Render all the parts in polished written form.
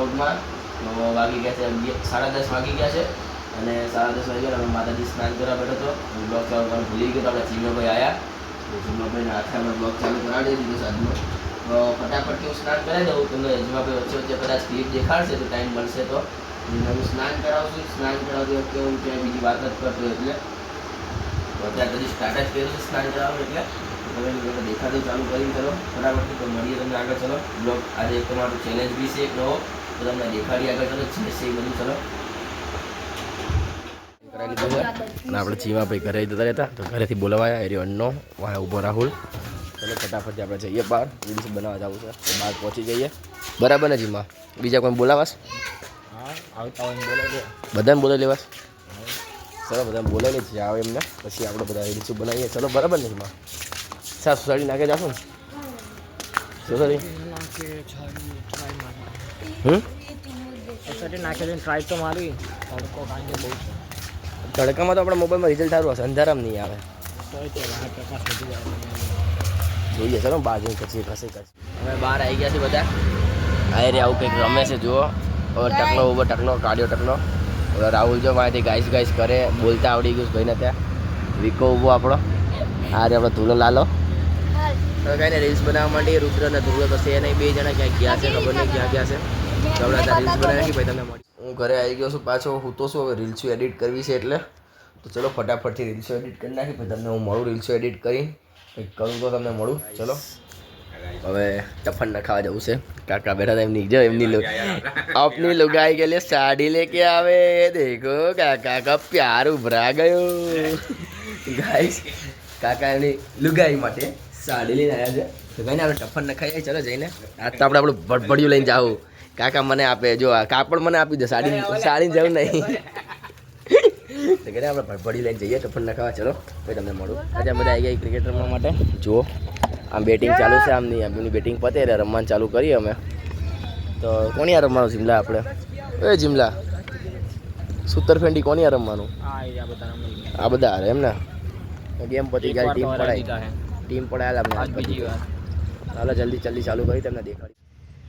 વ્લોગમાં. તો વાગી ગયા છે 10:30 વાગી ગયા છે અને 10:30 વાગ્યા અમે માતાજી સ્નાન કરવા બેઠો હતો. બ્લોગ ચાલુ કરવાનું ભૂલી ગયો તો આપણે ચીમભાઈ આવ્યા તો ચીમભાઈને હાથે અમે બ્લોગ ચાલુ કરાવી દીધો સાંજનો. તો ફટાફટ હું સ્નાન કરાવી દઉં. તમને ચીમભાઈ વચ્ચે વચ્ચે કદાચ ક્લિપ દેખાડશે તો ટાઈમ મળશે તો હું સ્નાન કરાવશું. સ્નાન કરાવતી વખતે હું ત્યાં બીજી વાત જ કરતો એટલે અત્યારે પછી સ્ટાર્ટ જ કર્યું છે સ્નાન કરાવવાનું એટલે તમે દેખાતું ચાલુ કરી કરો ફટાફટ. તો મળીએ તમને આગળ. ચલો બ્લોગ આજે એક તમારું ચેલેન્જ બી છે એક નવો તો તમને દેખાડી આગળ. ચલો છે એ બધું ચલો કરાવી લીધું છે અને આપણે ચીમાભાઈ ઘરે જતા રહેતા તો ઘરેથી બોલાવાયા એરિયો અન્નો વાહ ઊભો રાહુલ. ચલો ફટાફટ આપણે જઈએ બહાર રીલ્સ બનાવવા જવું છે તો બહાર પહોંચી જઈએ. બરાબર ને ચીમા? બીજા કોઈ બોલાવાસ? બધાને બોલાવી લેવાસ? ચલો બધાને બોલાવી લઈએ આવે એમને પછી આપણે બધા રીલ્સ બનાવીએ. ચલો બરાબર ને ચીમા? સા સોસાયટી નાખે જાશું ને સોસાયટી નાખે ટ્રાય તો મારી તડકામાં તો આપણા મોબાઈલમાં રિઝલ્ટ સારું હશે, અંધારામાં નહીં આવે. જોઈએ ચલો બહાર જઈને પછી કશે અમે બહાર આવી ગયા છે બધા. આ રે આવું કંઈક રમે છે જુઓ. હવે ટકલો ઉભો ટકલો કાઢ્યો ટકલો. હવે રાહુલ જો મારાથી ગાઈસ ગાઈસ કરે બોલતા આવડી ગયું ભાઈને ત્યાં. વિકો ઊભો આપણો. આ રે આપણો ધૂલો લાલો. હવે કાંઈ રીલ્સ બનાવવા માંડીએ. રુદ્ર અને ધૂલો તો છે નહીં, બે જણા ક્યાંક ગયા છે ખબર નહીં ક્યાં ગયા છે. તો આપણે ત્યાં રીલ્સ બનાવી નાખી ભાઈ તમને મળી. હું ઘરે આવી ગયો છું પાછો. હું તો શું હવે રીલ્સો એડિટ કરવી છે એટલે તો ચલો ફટાફટથી રીલ્સો એડિટ કરી નાખી પછી તમને હું મળું. રીલ્સો એડિટ કરી કંઈક કરું તો તમને મળું. ચલો હવે ટફન ન ખાવા જવું છે. કાકા બેઠા હતા એમની જો એમની આપની લુગાઈ કે લે સાડી લેકે આવે દેખો કાકા કા પ્યાર ઉભરા ગયો. ગાઈસ કાકા એમની લુગાઈ માટે સાડી લઈને આવ્યા છે તો કઈ ને આપણે ટફન ન ખાઈએ. ચલો જઈને આજ તો આપણે આપણું ભટભડિયું લઈને જાવું. કાકા મને આપે જો આ કાપડ મને આપી દે સાડી જવું નહીં તો કે આપણે ભટભડી લઈને જઈએ ટફન ન ખાવા. ચલો ભાઈ તમને મળું. આજે બધા આવી ગયા ક્રિકેટ રમવા માટે. જુઓ આમ બેટિંગ ચાલુ છે. આમની એમની બેટિંગ પતે એટલે રમવાનું ચાલુ કરીએ અમે. તો કોની આ રમવાનું જીમલા આપણે? એ જીમલા સુતરફેંડી કોની આ રમવાનું? આ બધા હારે એમ ને ગેમ પતી ગયા. ટીમ પડાયેલા અમને હાલો જલ્દી ચાલુ કરી તમને દેખાડી.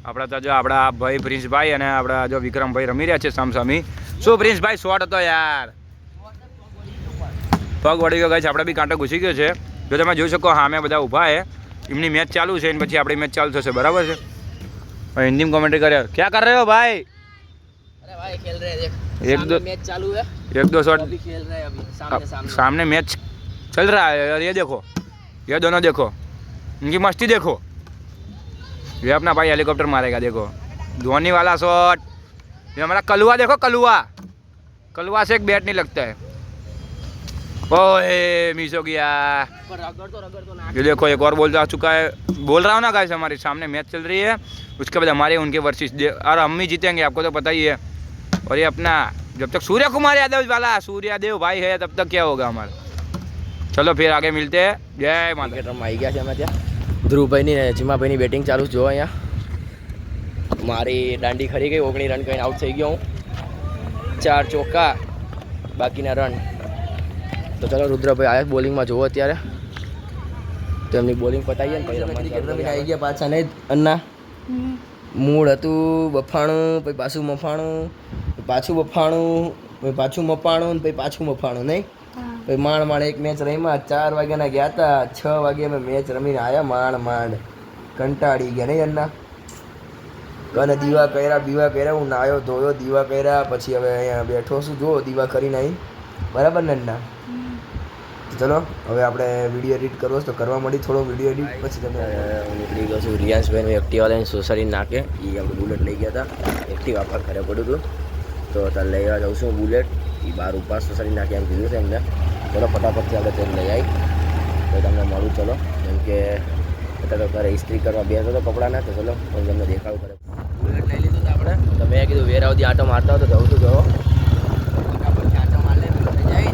આપણા તો જો આપણા ભાઈ પ્રિન્સભાઈ અને આપણા જો વિક્રમભાઈ રમી રહ્યા છે સામસામી. શું પ્રિન્સભાઈ શોટ હતો યાર, પગ વળી ગયો. ગાઈસ આપણે બી કાંટો ઘૂસી ગયો છે. જો તમે જોઈ શકો સામે બધા ઊભા છે. એમની મેચ ચાલુ છે અને પછી આપણી મેચ ચાલુ થશે. બરાબર છે? હિન્દી કોમેન્ટ્રી કરે ક્યાં કર રહે હો ભાઈ? अरे भाई खेल रहे हैं एक दो मैच चालू है. एक दो शॉट अभी खेल रहे हैं अभी सामने सामने मैच चल रहा है और ये देखो ये दोनों देखो इनकी मस्ती देखो. ये अपना भाई हेलीकॉप्टर मारेगा देखो. धोनी वाला शॉट. ये हमारा कलुआ देखो कलुआ से एक बैट नहीं लगता है. ओए मिस हो गया. ये देखो एक और बॉल जा चुका है. बोल रहा हूँ ना गाइस हमारे सामने मैच चल रही है. उसके बाद हमारे उनके वर्सेस और हम ही जीतेंगे आपको तो पता ही है. और ये अपना जब तक सूर्य कुमार यादव वाला सूर्यादेव भाई है तब तक क्या होगा हमारा. चलो फिर आगे मिलते हैं. जय माता. ક્રિકેટ રમવા આવી ગયા છે અમે ત્યાં. ધ્રુવભાઈની ને ચીમાભાઈની બેટિંગ ચાલુ જો અહીંયા. મારી દાંડી ખરી ગઈ. 19 રન કરીને આઉટ થઈ ગયો હું. 4 ચોક્કા બાકીના રન. તો ચલો રુદ્રભાઈ આવ્યા બોલિંગમાં જોવો અત્યારે તો એમની બોલિંગ પતાવીએ ને પછી આવી ગયા પાછા નહીં અન્ના. મૂળ હતું બફાણું પછી પાછું મફાણું પાછું બફાણું પછી પાછું મપાણું પછી પાછું મફાણું નહીં. પછી માંડ એક મેચ રમ્યા. 4 વાગ્યાના ગયા હતા. 6 વાગે અમે મેચ રમીને આવ્યા. માંડ કંટાળી ગયા નહીં અન્ના. અને દીવા કર્યા હું નાયો ધોયો દીવા કર્યા પછી હવે અહીંયા બેઠો છું જો દીવા કરીને અહીં. બરાબર ને અન્ના? ચલો હવે આપણે વિડીયો એડિટ કરવો તો કરવા મળી થોડો વિડીયો એડિટ પછી તમે હું નીકળી ગયો છું. રિયાન્સભાઈનું એક્ટિવા લઈને સોસાયટી નાખે એ આપણે બુલેટ લઈ ગયા હતા. એક્ટિવા પર ઘરે પડ્યું હતું તો ત્યાં લઈ જાઉં છું બુલેટ. એ બહાર ઉપર સોસાયટી નાખે એમ કીધું છે એમને. ચલો ફટાફટથી આપણે તેને લઈ આવી તો તમને મળું. ચલો કેમ કે અત્યારે ઘરે ઇસ્ત્રી કરવા બેસો તો કપડાના તો ચલો હું તમને દેખાડું કરે. બુલેટ લઈ લીધું તો આપણે તો મેં કીધું વેરાવથી આટો મારતા હતો જવું છું જવો ફટાફટથી આટો માર લે જાય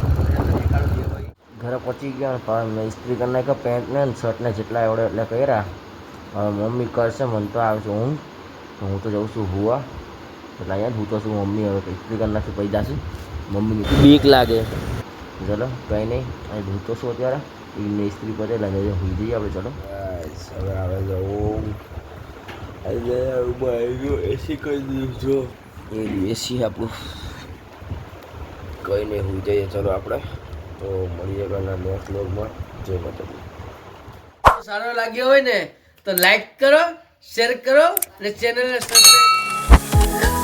ઘરે પહોંચી ગયા. મેં ઇસ્ત્રી કરી નાખ્યા પેન્ટને શર્ટને જેટલા એવડે એટલે કર્યા. હવે મમ્મી કરશે મને તો આવે છે હું તો જઉં છું હુવા. એટલે અહીંયા હું તો છું મમ્મી હવે ઇસ્ત્રી કરી નાખી પૈ જાશું. મમ્મીની બીક લાગે. ચલો કંઈ નહીં અહીં ભૂતો છું અત્યારે એમને ઇસ્ત્રી પતે લાગે સુઈ જઈએ આપણે. ચલો હવે આવે છે ઓમ એસી કરી દીધું જો એસી આપણું કઈ નહીં હોઈ જઈએ. ચલો આપણે તો મળીએ કાલના નેક્સ્ટ વ્લોગમાં. જય માતાજી. સારો લાગ્યો હોય ને તો લાઈક કરો, શેર કરો અને ચેનલને સબસ્ક્રાઈબ